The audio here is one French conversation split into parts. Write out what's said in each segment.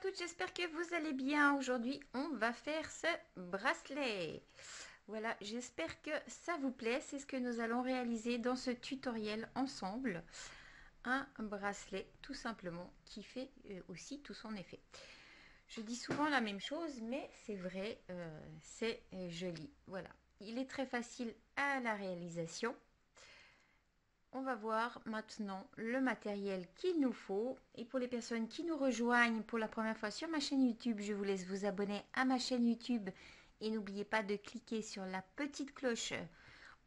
toutes, j'espère que vous allez bien. Aujourd'hui, on va faire ce bracelet. Voilà, j'espère que ça vous plaît. C'est ce que nous allons réaliser dans ce tutoriel ensemble. Un bracelet, tout simplement, qui fait aussi tout son effet. Je dis souvent la même chose, mais c'est vrai, c'est joli. Voilà, il est très facile à la réalisation. On va voir maintenant le matériel qu'il nous faut. Et pour les personnes qui nous rejoignent pour la première fois sur ma chaîne YouTube, je vous laisse vous abonner à ma chaîne YouTube. Et n'oubliez pas de cliquer sur la petite cloche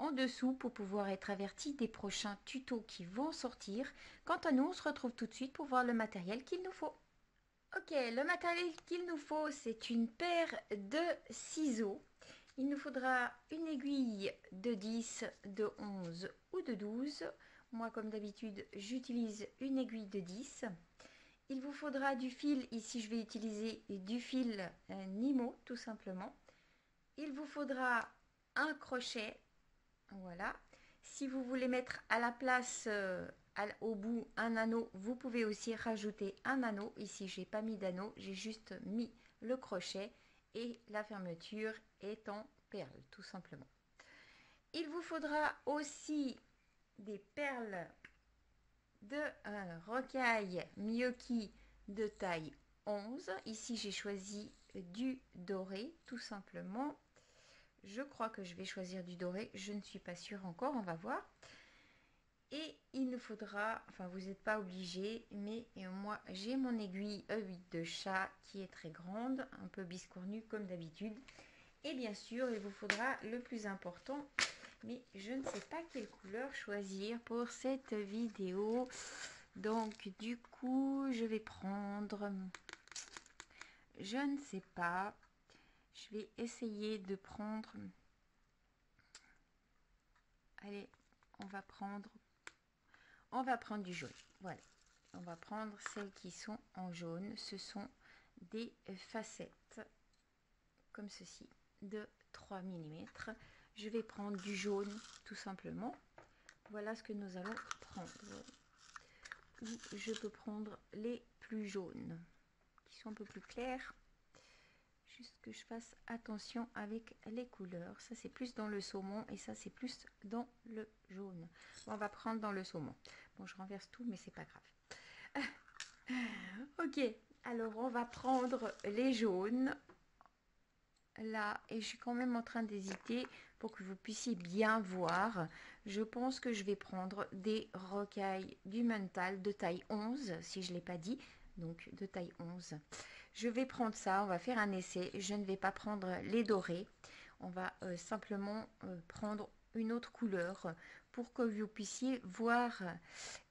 en dessous pour pouvoir être averti des prochains tutos qui vont sortir. Quant à nous, on se retrouve tout de suite pour voir le matériel qu'il nous faut. Ok, le matériel qu'il nous faut, c'est une paire de ciseaux. Il nous faudra une aiguille de 10, de 11 ou de 12. Moi, comme d'habitude, j'utilise une aiguille de 10. Il vous faudra du fil. Ici, je vais utiliser du fil Nimo, tout simplement. Il vous faudra un crochet. Voilà. Si vous voulez mettre à la place, au bout, un anneau, vous pouvez aussi rajouter un anneau. Ici, j'ai pas mis d'anneau, j'ai juste mis le crochet et la fermeture est en perles, tout simplement. Il vous faudra aussi des perles de rocaille Miyoki de taille 11. Ici, j'ai choisi du doré, tout simplement. Je crois que je vais choisir du doré. Je ne suis pas sûre encore, on va voir. Et il nous faudra, enfin vous n'êtes pas obligé, mais moi j'ai mon aiguille E8 de chat qui est très grande, un peu biscornue comme d'habitude. Et bien sûr, il vous faudra le plus important, mais je ne sais pas quelle couleur choisir pour cette vidéo. Donc du coup, je vais prendre, je ne sais pas, je vais essayer de prendre, allez, on va prendre du jaune. Voilà, on va prendre celles qui sont en jaune. Ce sont des facettes comme ceci de 3 mm. Je vais prendre du jaune tout simplement. Voilà ce que nous allons prendre. Ou je peux prendre les plus jaunes qui sont un peu plus clairs. Juste que je fasse attention avec les couleurs. Ça c'est plus dans le saumon et ça c'est plus dans le jaune. Bon, on va prendre dans le saumon. Bon, je renverse tout mais c'est pas grave. Ok, alors on va prendre les jaunes là et je suis quand même en train d'hésiter pour que vous puissiez bien voir. Je pense que je vais prendre des rocailles du mental de taille 11 si je ne l'ai pas dit, donc de taille 11. Je vais prendre ça, on va faire un essai. Je ne vais pas prendre les dorés, on va simplement prendre une autre couleur pour que vous puissiez voir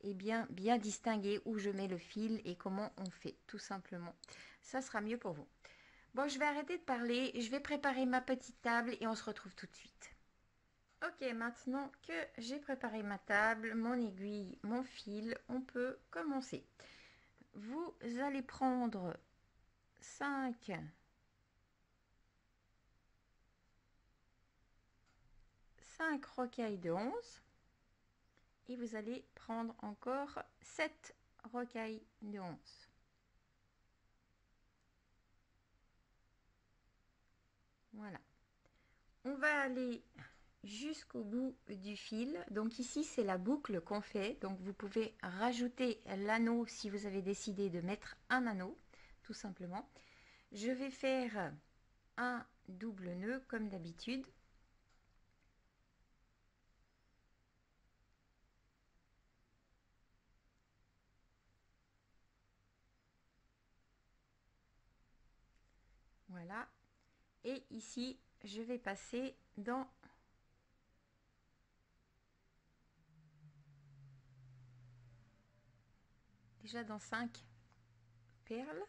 et bien distinguer où je mets le fil et comment on fait, tout simplement. Ça sera mieux pour vous. Bon, je vais arrêter de parler, je vais préparer ma petite table et on se retrouve tout de suite. Ok, maintenant que j'ai préparé ma table, mon aiguille, mon fil, on peut commencer. Vous allez prendre 5 rocailles de 11 et vous allez prendre encore 7 rocailles de 11. Voilà. On va aller jusqu'au bout du fil. Donc ici, c'est la boucle qu'on fait. Donc vous pouvez rajouter l'anneau si vous avez décidé de mettre un anneau, tout simplement. Je vais faire un double nœud comme d'habitude. Voilà. Et ici, je vais passer dans déjà dans 5 perles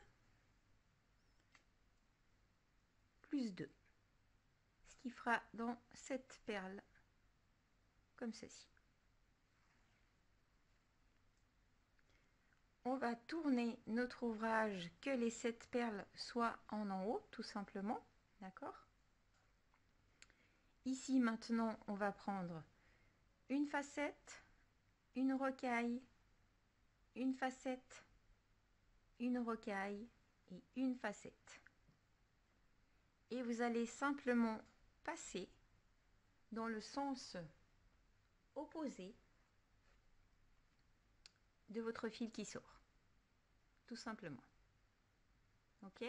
plus 2, ce qui fera dans 7 perles comme ceci. On va tourner notre ouvrage que les 7 perles soient en haut, tout simplement, d'accord. Ici maintenant, on va prendre une facette, une rocaille, une facette, une rocaille, et une facette. Et vous allez simplement passer dans le sens opposé de votre fil qui sort. Tout simplement. Ok?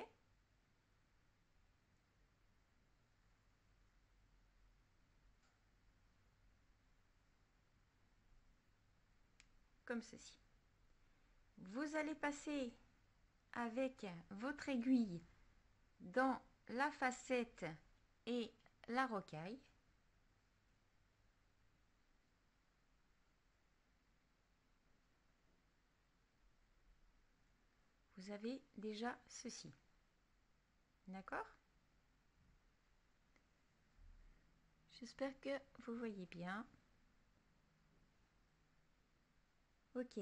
Comme ceci. Vous allez passer avec votre aiguille dans la facette et la rocaille. Vous avez déjà ceci. D'accord? J'espère que vous voyez bien. Ok.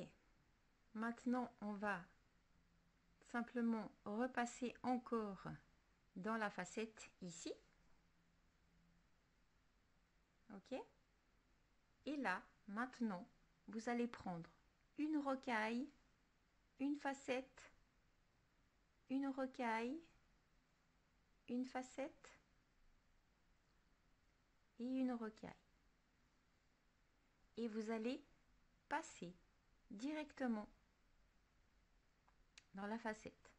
Maintenant, on va simplement repasser encore dans la facette ici. Ok? Et là, maintenant, vous allez prendre une rocaille, une facette, une rocaille, une facette et une rocaille. Et vous allez passer directement dans la facette.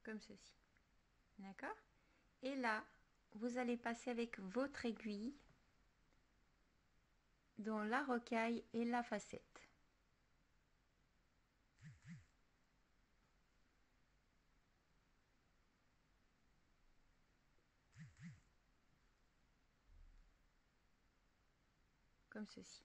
Comme ceci. D'accord? Et là, vous allez passer avec votre aiguille dans la rocaille et la facette. Comme ceci.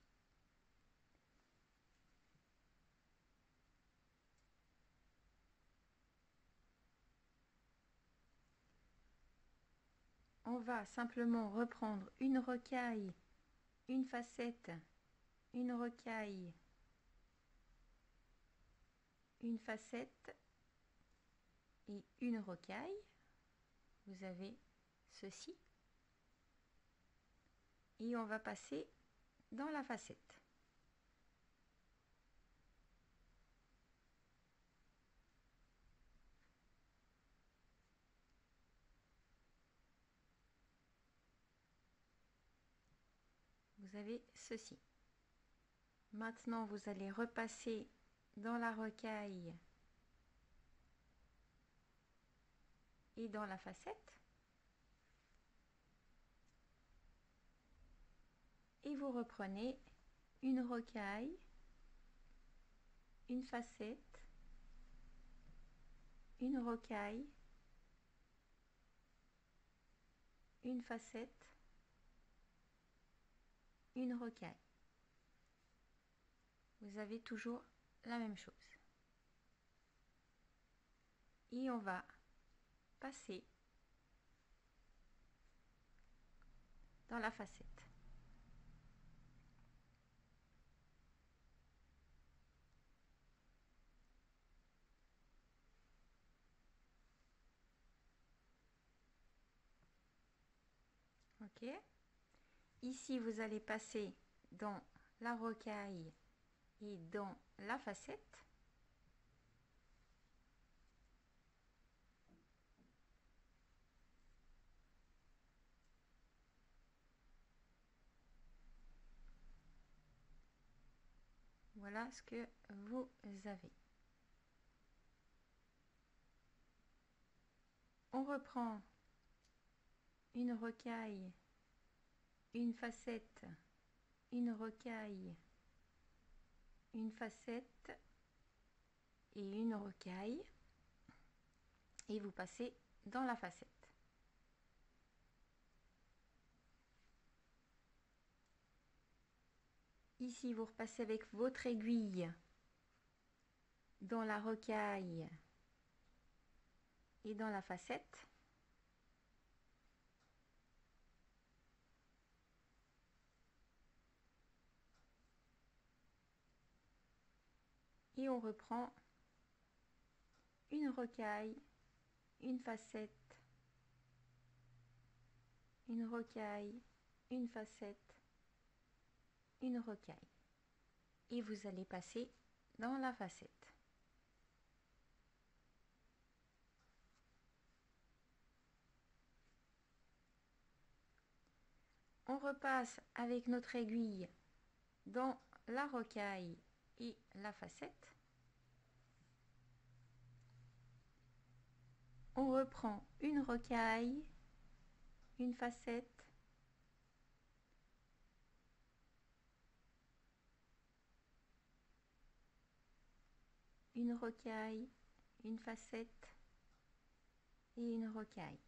On va simplement reprendre une rocaille, une facette, une rocaille, une facette et une rocaille. Vous avez ceci. Et on va passer dans la facette. Vous avez ceci. Maintenant, vous allez repasser dans la rocaille et dans la facette. Et vous reprenez une rocaille, une facette, une rocaille, une facette, une rocaille. Vous avez toujours la même chose. Et on va passer dans la facette. Ok. Ici, vous allez passer dans la rocaille et dans la facette. Voilà ce que vous avez. On reprend une rocaille, une facette, une rocaille, une facette et une rocaille. Et vous passez dans la facette. Ici, vous repassez avec votre aiguille dans la rocaille et dans la facette. Et on reprend une rocaille, une facette, une rocaille, une facette, une rocaille. Et vous allez passer dans la facette. On repasse avec notre aiguille dans la rocaille et la facette. On reprend une rocaille, une facette, une rocaille, une facette et une rocaille.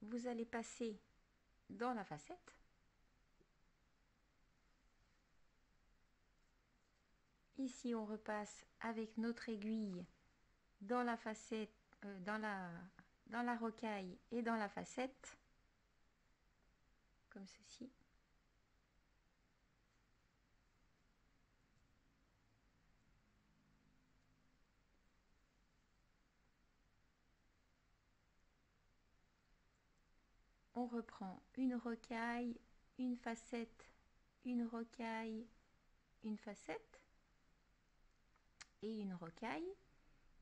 Vous allez passer dans la facette. Ici, on repasse avec notre aiguille dans la facette, dans la rocaille et dans la facette, comme ceci. On reprend une rocaille, une facette, une rocaille, une facette et une rocaille,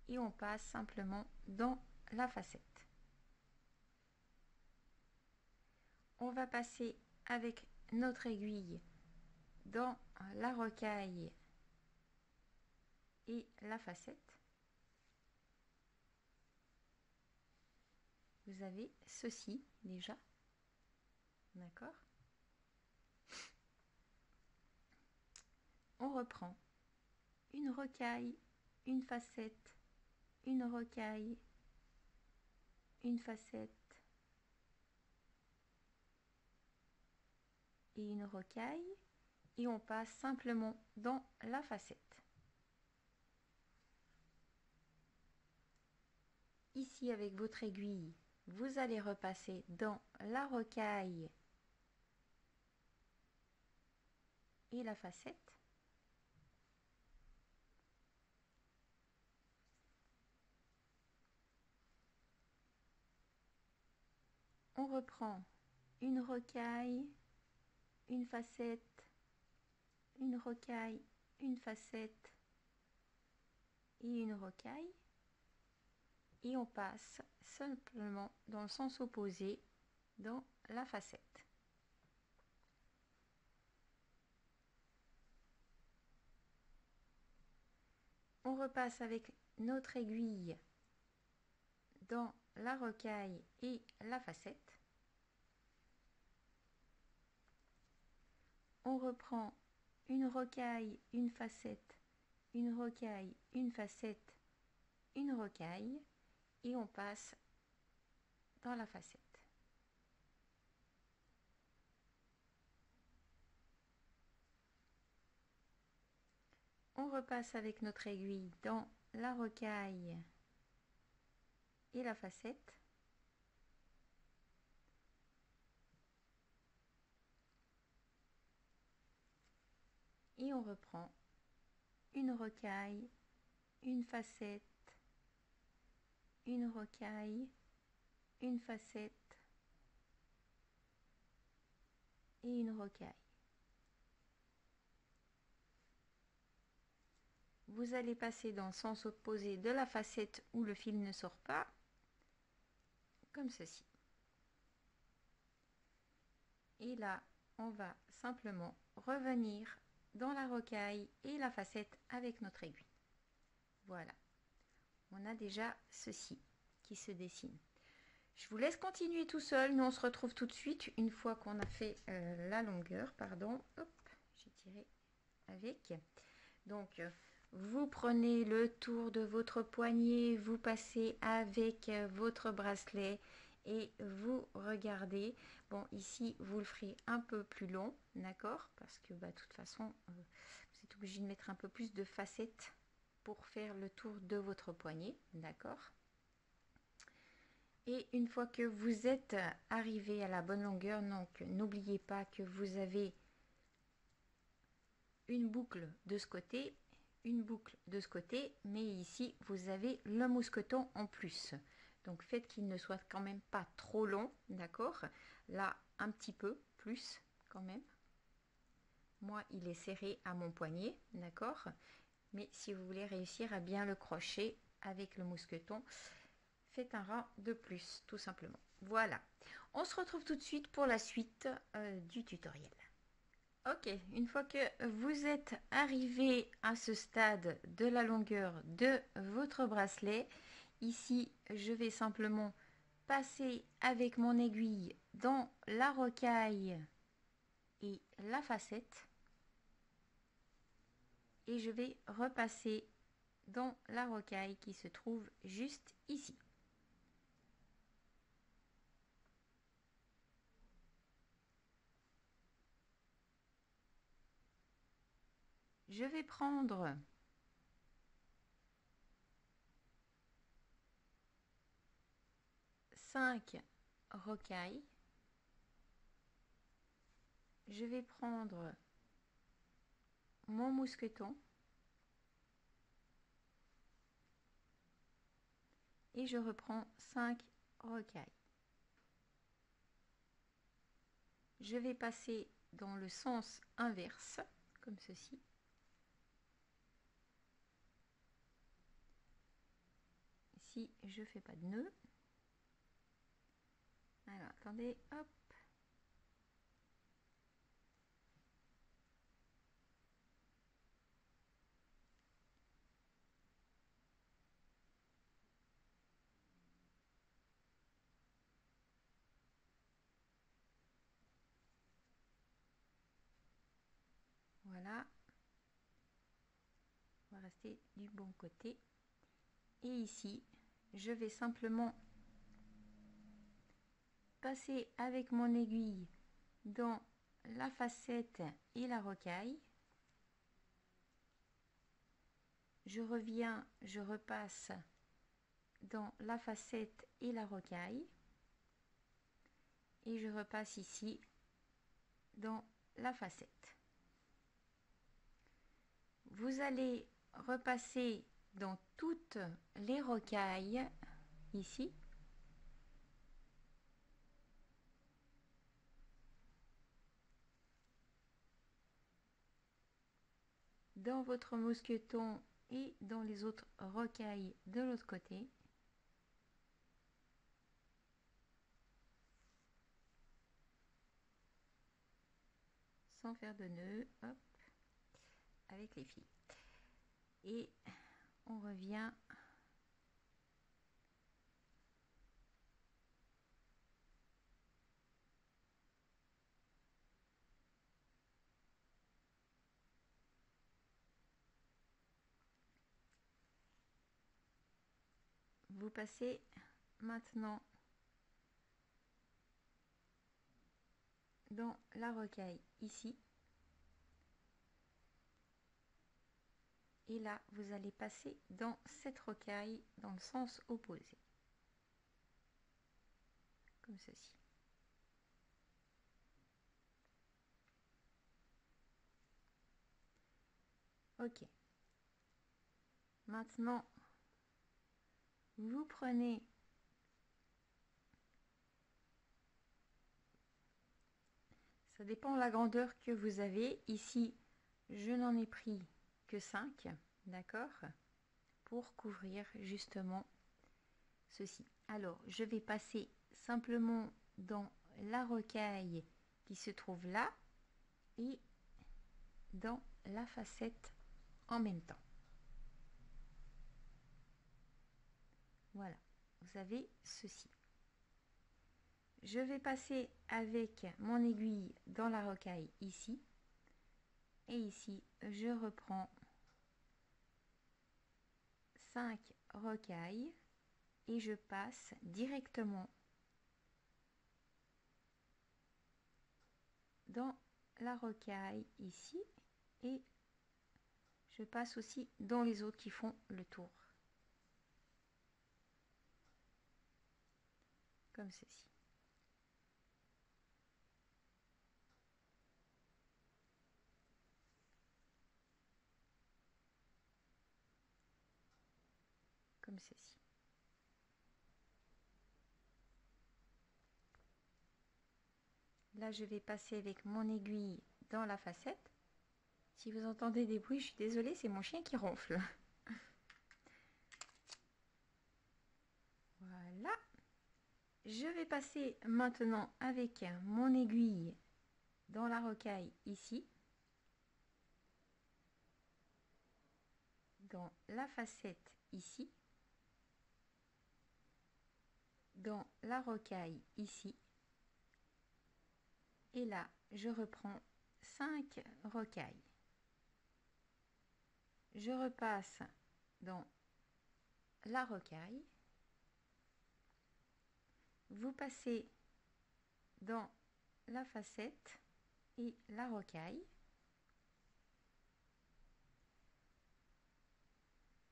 et on passe simplement dans la facette. On va passer avec notre aiguille dans la rocaille et la facette. Vous avez ceci déjà, d'accord? On reprend une rocaille, une facette, une rocaille, une facette et une rocaille, et on passe simplement dans la facette. Ici, avec votre aiguille, vous allez repasser dans la rocaille et la facette. On reprend une rocaille, une facette, une rocaille, une facette et une rocaille. Et on passe simplement dans le sens opposé dans la facette. On repasse avec notre aiguille dans la rocaille et la facette. On reprend une rocaille, une facette, une rocaille, une facette, une rocaille, et on passe dans la facette. On repasse avec notre aiguille dans la rocaille et la facette. Et on reprend une rocaille, une facette, une rocaille, une facette et une rocaille. Vous allez passer dans le sens opposé de la facette où le fil ne sort pas, comme ceci. Et là, on va simplement revenir dans la rocaille et la facette avec notre aiguille. Voilà, on a déjà ceci qui se dessine. Je vous laisse continuer tout seul. Nous, on se retrouve tout de suite une fois qu'on a fait la longueur. Pardon, hop, j'ai tiré avec. Donc, vous prenez le tour de votre poignet, vous passez avec votre bracelet et vous regardez. Bon, ici, vous le ferez un peu plus long, d'accord? Parce que, de toute façon, vous êtes obligé de mettre un peu plus de facettes pour faire le tour de votre poignet, d'accord? Et une fois que vous êtes arrivé à la bonne longueur, donc n'oubliez pas que vous avez une boucle de ce côté, une boucle de ce côté, mais ici vous avez le mousqueton en plus. Donc faites qu'il ne soit quand même pas trop long, d'accord? Là, un petit peu plus quand même. Moi, il est serré à mon poignet, d'accord? Mais si vous voulez réussir à bien le crocher avec le mousqueton, faites un rang de plus, tout simplement. Voilà. On se retrouve tout de suite pour la suite du tutoriel. Ok, une fois que vous êtes arrivé à ce stade de la longueur de votre bracelet, ici, je vais simplement passer avec mon aiguille dans la rocaille et la facette. Et je vais repasser dans la rocaille qui se trouve juste ici. Je vais prendre cinq rocailles. Je vais prendre mon mousqueton et je reprends 5 rocailles. Je vais passer dans le sens inverse, comme ceci. Ici, je ne fais pas de nœud. Alors, attendez, hop. Voilà. On va rester du bon côté. Et ici, je vais simplement passer avec mon aiguille dans la facette et la rocaille. Je reviens, je repasse dans la facette et la rocaille. Et je repasse ici dans la facette. Vous allez repasser dans toutes les rocailles ici. Dans votre mousqueton et dans les autres rocailles de l'autre côté. Sans faire de nœud, hop, avec les fils. Et on revient vous passez maintenant dans la rocaille ici. Et là, vous allez passer dans cette rocaille dans le sens opposé. Comme ceci. Ok. Maintenant, vous prenez ça dépend de la grandeur que vous avez. Ici, je n'en ai pris que 5, d'accord, pour couvrir justement ceci. Alors, je vais passer simplement dans la rocaille qui se trouve là et dans la facette en même temps. Voilà, vous avez ceci. Je vais passer avec mon aiguille dans la rocaille ici. Et ici, je reprends 5 rocailles et je passe directement dans la rocaille ici et je passe aussi dans les autres qui font le tour. Comme ceci. Comme ceci. là, je vais passer avec mon aiguille dans la facette. Si vous entendez des bruits, je suis désolée, c'est mon chien qui ronfle. Voilà. Je vais passer maintenant avec mon aiguille dans la rocaille ici, dans la facette ici, dans la rocaille ici, et là je reprends 5 rocailles. Je repasse dans la rocaille, vous passez dans la facette et la rocaille.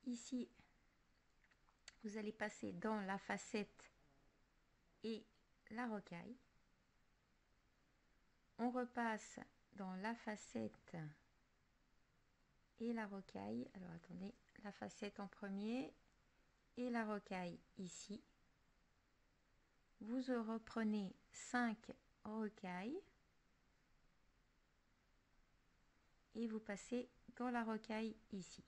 Ici, vous allez passer dans la facette et la rocaille. On repasse dans la facette et la rocaille. Alors attendez, la facette en premier et la rocaille ici. Vous reprenez 5 rocailles et vous passez dans la rocaille ici.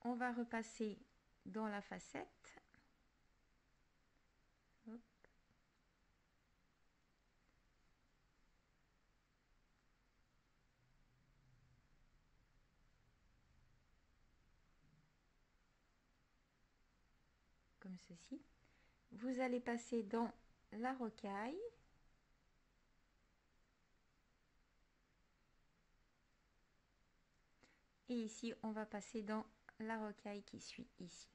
On va repasser dans la facette. Hop. Comme ceci. Vous allez passer dans la rocaille. Et ici, on va passer dans la rocaille qui suit ici.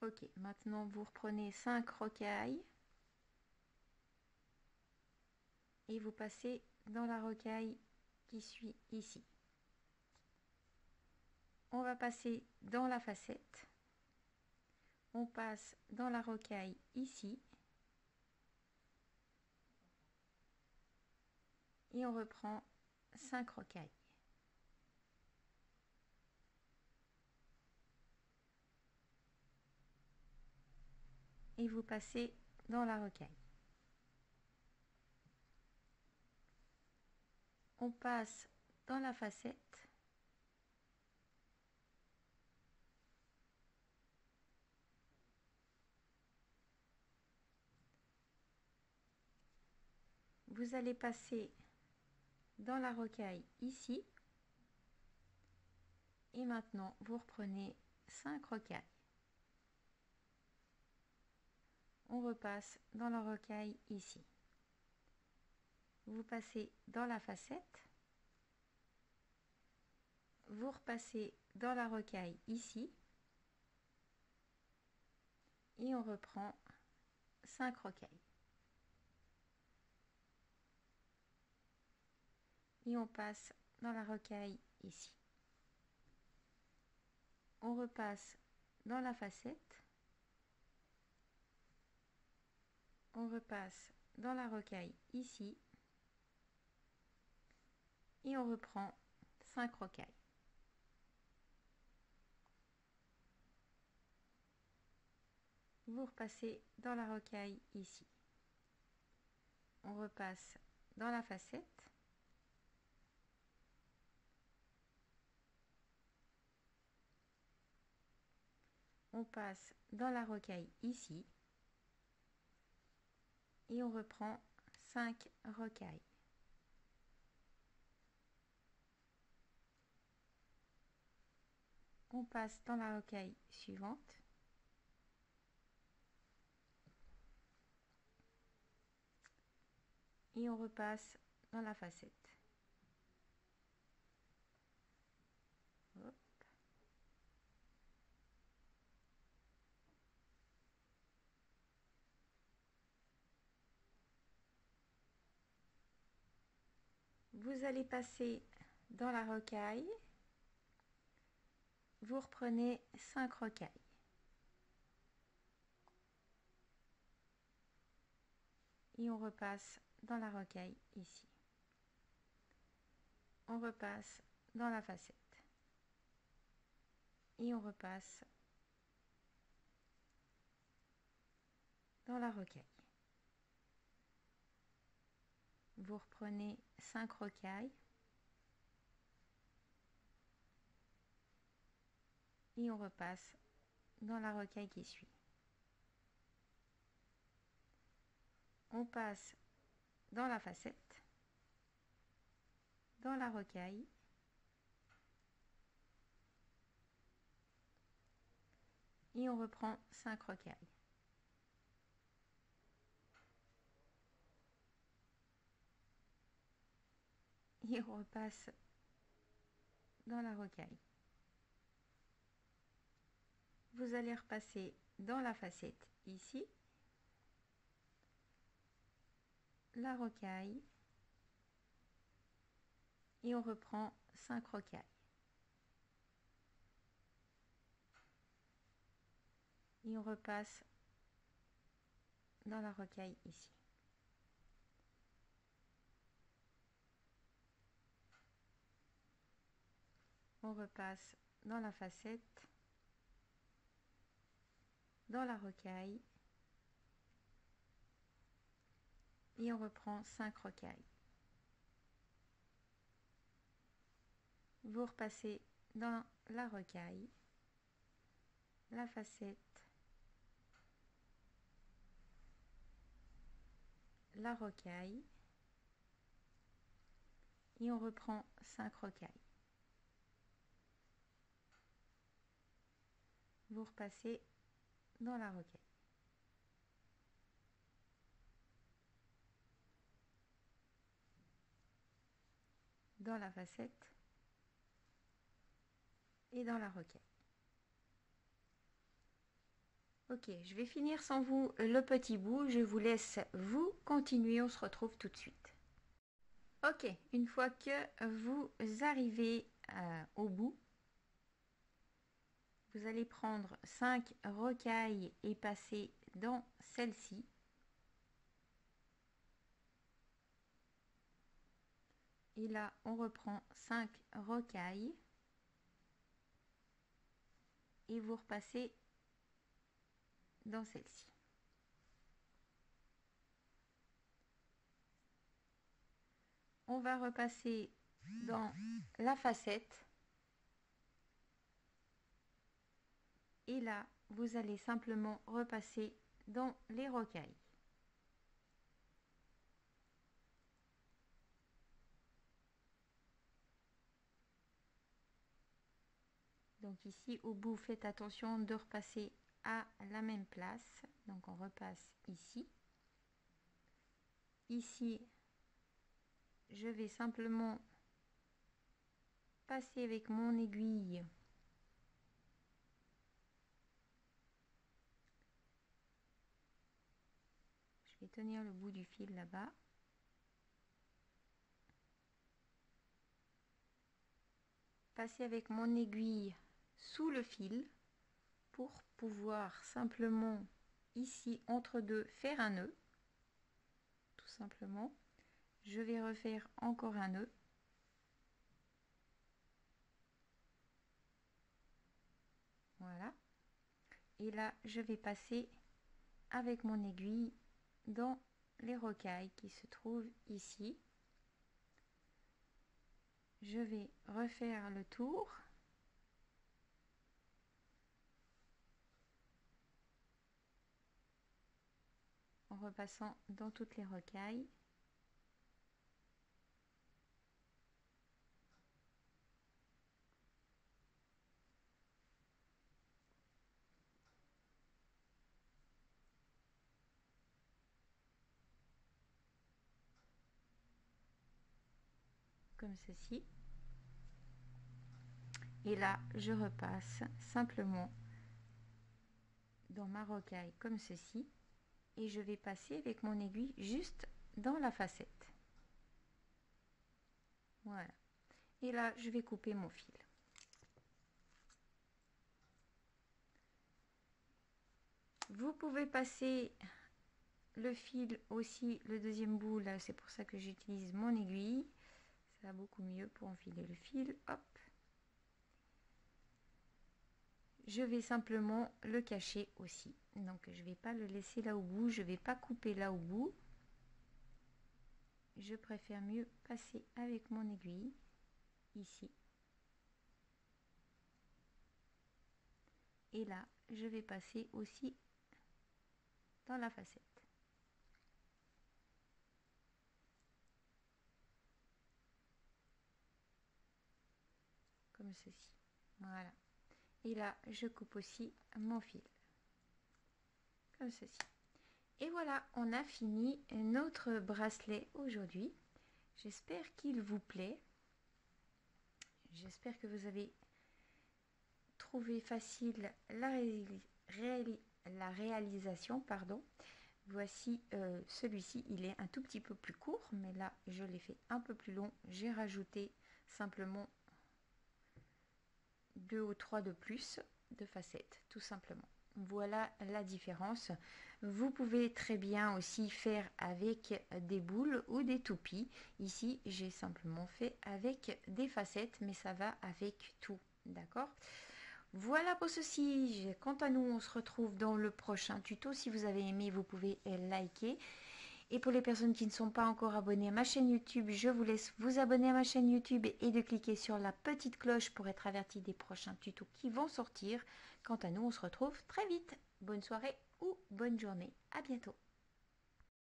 Ok, maintenant vous reprenez 5 rocailles. Et vous passez dans la rocaille qui suit ici. On va passer dans la facette. On passe dans la rocaille ici. Et on reprend 5 rocailles. Et vous passez dans la rocaille. On passe dans la facette. Vous allez passer dans la rocaille ici. Et maintenant, vous reprenez 5 rocailles. On repasse dans la rocaille ici. Vous passez dans la facette. Vous repassez dans la rocaille ici. Et on reprend 5 rocailles. Et on passe dans la rocaille ici. On repasse dans la facette. On repasse dans la rocaille ici. Et on reprend 5 rocailles. Vous repassez dans la rocaille ici. On repasse dans la facette. On passe dans la rocaille ici. Et on reprend 5 rocailles. On passe dans la rocaille suivante. Et on repasse dans la facette. Hop. Vous allez passer dans la rocaille. Vous reprenez 5 rocailles. Et on repasse dans la rocaille ici. On repasse dans la facette. Et on repasse dans la rocaille. Vous reprenez 5 rocailles et on repasse dans la rocaille qui suit. On passe dans la facette, dans la rocaille et on reprend 5 rocailles. Et on repasse dans la rocaille. Vous allez repasser dans la facette ici, la rocaille et on reprend 5 rocailles. Et on repasse dans la rocaille ici. On repasse dans la facette, dans la rocaille et on reprend 5 rocailles. Vous repassez dans la rocaille, la facette, la rocaille et on reprend 5 rocailles. Vous repassez dans la rocaille. Dans la facette et dans la rocaille. Ok, je vais finir sans vous le petit bout. Je vous laisse vous continuer. On se retrouve tout de suite. Ok, une fois que vous arrivez au bout, vous allez prendre 5 rocailles et passer dans celle-ci. Et là, on reprend 5 rocailles et vous repassez dans celle-ci. On va repasser dans la facette. Et là, vous allez simplement repasser dans les rocailles. Donc ici, au bout, faites attention de repasser à la même place. Donc on repasse ici. Ici, je vais simplement passer avec mon aiguille je vais tenir le bout du fil là-bas. Passer avec mon aiguille sous le fil pour pouvoir simplement ici entre deux faire un nœud. Tout simplement. Je vais refaire encore un nœud. Voilà. Et là, je vais passer avec mon aiguille dans les rocailles qui se trouvent ici. Je vais refaire le tour. En repassant dans toutes les rocailles. Comme ceci. Et là, je repasse simplement dans ma rocaille comme ceci. Et je vais passer avec mon aiguille juste dans la facette. Voilà. Et là, je vais couper mon fil. Vous pouvez passer le fil aussi, le deuxième bout, là, c'est pour ça que j'utilise mon aiguille. Ça va beaucoup mieux pour enfiler le fil. Hop. je vais simplement le cacher aussi. Donc je vais pas le laisser là au bout, je vais pas couper là au bout. Je préfère mieux passer avec mon aiguille ici. Et là, je vais passer aussi dans la facette. Comme ceci. Voilà. Et là, je coupe aussi mon fil. Comme ceci. Et voilà, on a fini notre bracelet aujourd'hui. J'espère qu'il vous plaît. J'espère que vous avez trouvé facile la réalisation. Pardon. Voici celui-ci, il est un tout petit peu plus court, mais là, je l'ai fait un peu plus long. J'ai rajouté simplement 2 ou 3 de plus de facettes, tout simplement. Voilà la différence. Vous pouvez très bien aussi faire avec des boules ou des toupies. Ici, j'ai simplement fait avec des facettes, mais ça va avec tout, d'accord? Voilà pour ceci. Quant à nous, on se retrouve dans le prochain tuto. Si vous avez aimé, vous pouvez liker. Et pour les personnes qui ne sont pas encore abonnées à ma chaîne YouTube, je vous laisse vous abonner à ma chaîne YouTube et de cliquer sur la petite cloche pour être averti des prochains tutos qui vont sortir. Quant à nous, on se retrouve très vite. Bonne soirée ou bonne journée. À bientôt.